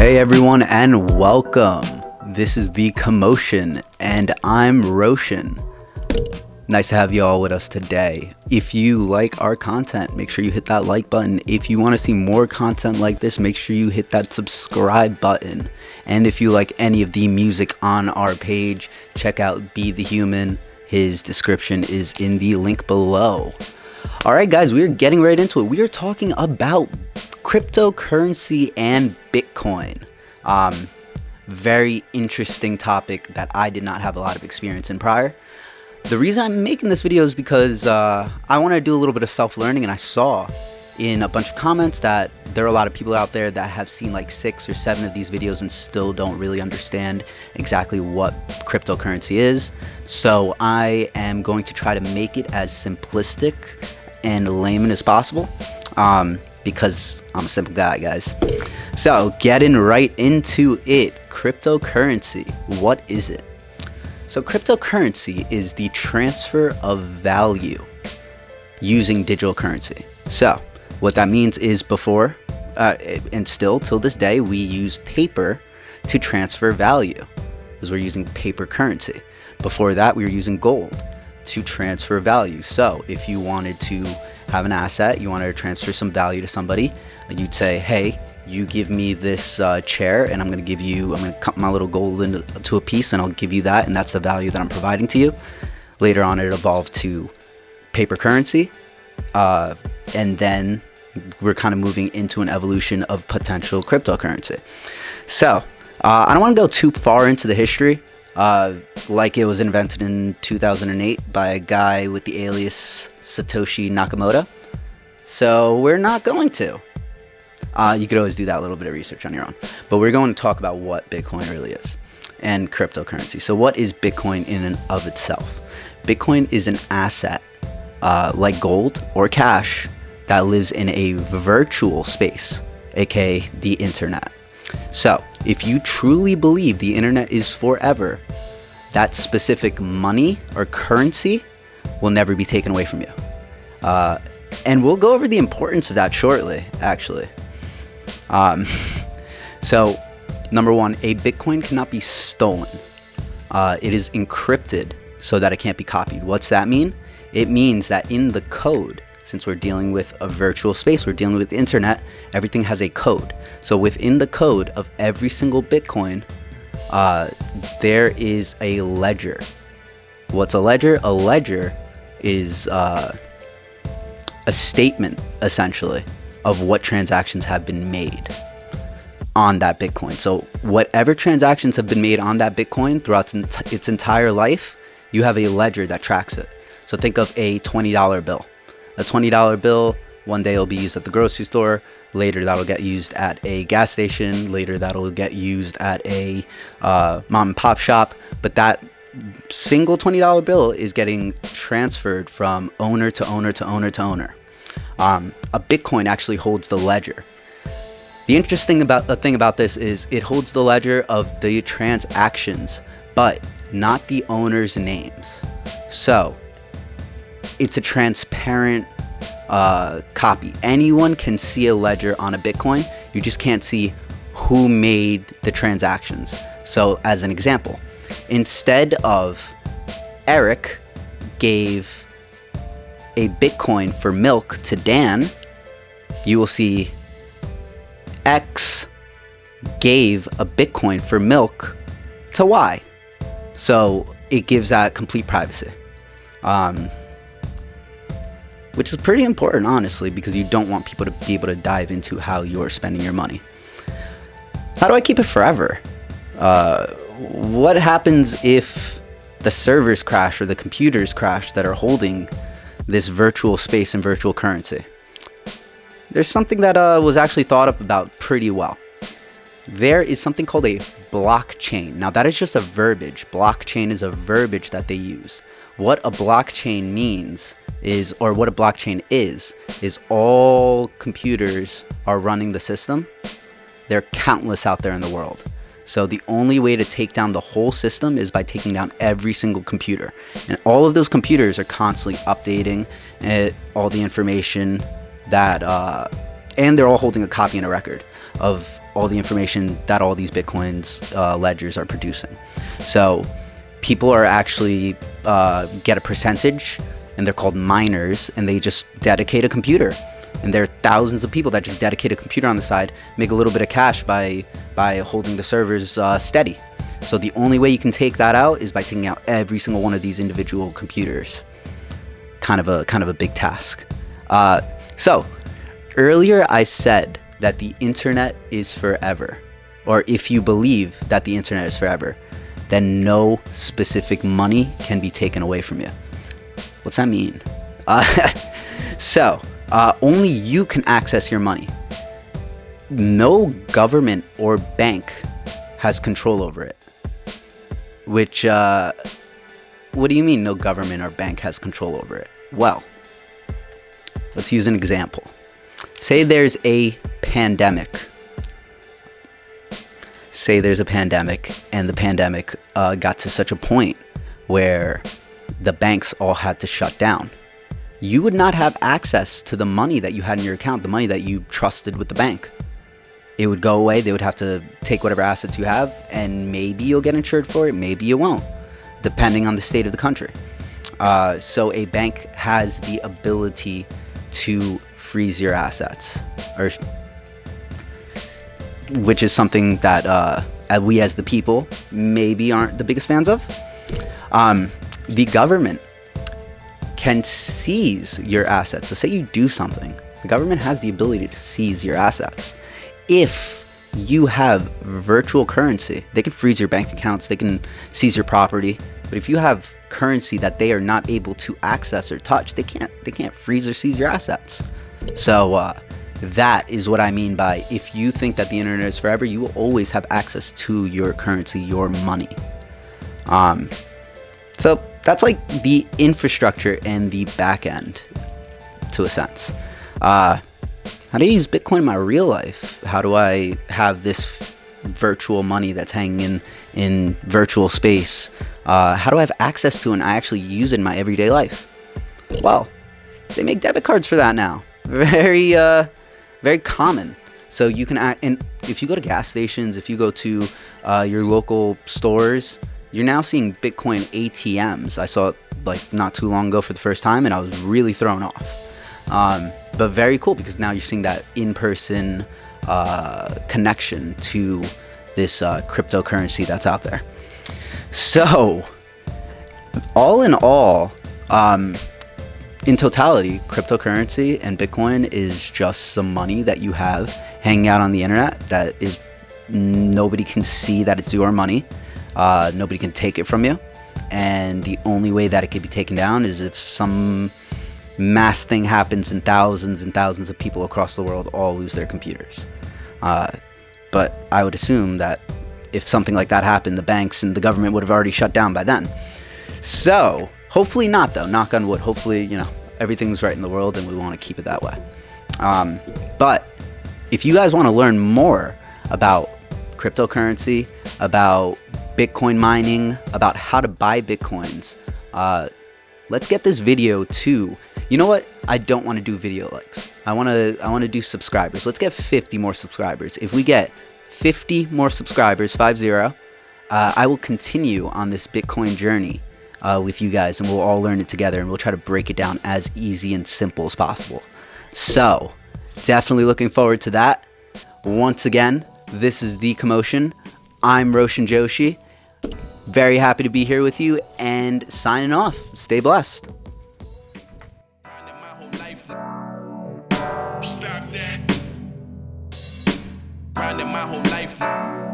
Hey everyone, and welcome. This is the Commotion, and I'm Roshan. Nice to have you all with us today. If you like our content, make sure you hit that like button. If you want to see more content like this, make sure you hit that subscribe button. And if you like any of the music on our page, check out Be the Human. His description is in the link below. Alright guys, we're getting right into it. We are talking about cryptocurrency and Bitcoin. Very interesting topic that I did not have a lot of experience in prior. The reason I'm making this video is because I want to do a little bit of self-learning, and I saw in a bunch of comments that there are a lot of people out there that have seen like 6 or 7 of these videos and still don't really understand exactly what cryptocurrency is. So I am going to try to make it as simplistic and layman as possible, because I'm a simple guy, guys. So getting right into it, cryptocurrency, what is it? So cryptocurrency is the transfer of value using digital currency. So what that means is before, and still till this day, we use paper to transfer value because we're using paper currency. Before that, we were using gold to transfer value. So if you wanted to have an asset, you wanted to transfer some value to somebody, you'd say, hey, you give me this chair, and I'm going to cut my little gold into a piece, and I'll give you that, and that's the value that I'm providing to you. Later on, it evolved to paper currency, and then we're kind of moving into an evolution of potential cryptocurrency. So I don't want to go too far into the history, like it was invented in 2008 by a guy with the alias Satoshi Nakamoto. So we're not going to. You could always do that little bit of research on your own. But we're going to talk about what Bitcoin really is and cryptocurrency. So what is Bitcoin in and of itself? Bitcoin is an asset like gold or cash that lives in a virtual space, aka the internet. So if you truly believe the internet is forever, that specific money or currency will never be taken away from you. And we'll go over the importance of that shortly, actually. So number one, a Bitcoin cannot be stolen. It is encrypted so that it can't be copied. What's that mean? It means that in the code, since we're dealing with a virtual space, we're dealing with the internet, everything has a code. So within the code of every single Bitcoin, there is a ledger. What's a ledger? A ledger is a statement, essentially, of what transactions have been made on that Bitcoin. So whatever transactions have been made on that Bitcoin throughout its entire life, you have a ledger that tracks it. So think of a $20 bill. A $20 bill, one day it'll be used at the grocery store, later that'll get used at a gas station, later that'll get used at a mom and pop shop, but that single $20 bill is getting transferred from owner to owner to owner to owner. A Bitcoin actually holds the ledger. The interesting thing about this is it holds the ledger of the transactions, but not the owner's names. So it's a transparent copy. Anyone can see a ledger on a Bitcoin. You just can't see who made the transactions. So as an example, instead of Eric gave a Bitcoin for milk to Dan, you will see X gave a Bitcoin for milk to Y. So it gives that complete privacy. Which is pretty important, honestly, because you don't want people to be able to dive into how you're spending your money. How do I keep it forever? What happens if the servers crash or the computers crash that are holding this virtual space and virtual currency? There's something that was actually thought up about pretty well. There is something called a blockchain. Now that is just a verbiage. Blockchain is a verbiage that they use. What a blockchain means is, or what a blockchain is all computers are running the system. There are countless out there in the world. So the only way to take down the whole system is by taking down every single computer. And all of those computers are constantly updating all the information that, and they're all holding a copy and a record of all the information that all these Bitcoins ledgers are producing. So people are actually get a percentage, and they're called miners, and they just dedicate a computer. And there are thousands of people that just dedicate a computer on the side, make a little bit of cash by holding the servers steady. So the only way you can take that out is by taking out every single one of these individual computers. Kind of a big task. So earlier I said that the internet is forever, or if you believe that the internet is forever, then no specific money can be taken away from you. What's that mean? So only you can access your money. No government or bank has control over it. Which, what do you mean no government or bank has control over it? Well, let's use an example. Say there's a pandemic. Say there's a pandemic, and the pandemic got to such a point where the banks all had to shut down. You would not have access to the money that you had in your account, the money that you trusted with the bank. It would go away. They would have to take whatever assets you have, and maybe you'll get insured for it, maybe you won't, depending on the state of the country. So a bank has the ability to freeze your assets, which is something that we as the people maybe aren't the biggest fans of. The government can seize your assets. So say you do something, the government has the ability to seize your assets. If you have virtual currency, they can freeze your bank accounts, they can seize your property. But if you have currency that they are not able to access or touch, they can't freeze or seize your assets. So that is what I mean by, if you think that the internet is forever, you will always have access to your currency, your money. So that's like the infrastructure and the back end, to a sense. How do I use Bitcoin in my real life? How do I have this virtual money that's hanging in virtual space? How do I have access to it and I actually use it in my everyday life? Well, they make debit cards for that now. Very common. So you can and if you go to gas stations, if you go to your local stores, you're now seeing Bitcoin ATMs. I saw it like not too long ago for the first time, and I was really thrown off. But very cool, because now you're seeing that in-person connection to this cryptocurrency that's out there. So, all in all, in totality, cryptocurrency and Bitcoin is just some money that you have hanging out on the internet that is nobody can see that it's your money. Nobody can take it from you. And the only way that it can be taken down is if some mass thing happens and thousands of people across the world all lose their computers. But I would assume that if something like that happened, the banks and the government would have already shut down by then. So hopefully not, though. Knock on wood. Hopefully, everything's right in the world, and we want to keep it that way. But if you guys want to learn more about cryptocurrency, about Bitcoin mining, about how to buy Bitcoins, let's get this video to, you know what? I don't want to do video likes. I want to do subscribers. Let's get 50 more subscribers. If we get 50 more subscribers, 50, I will continue on this Bitcoin journey with you guys, and we'll all learn it together, and we'll try to break it down as easy and simple as possible. So definitely looking forward to that. Once again, this is The Commotion. I'm Roshan Joshi. Very happy to be here with you, and signing off. Stay blessed. Grinding my whole life.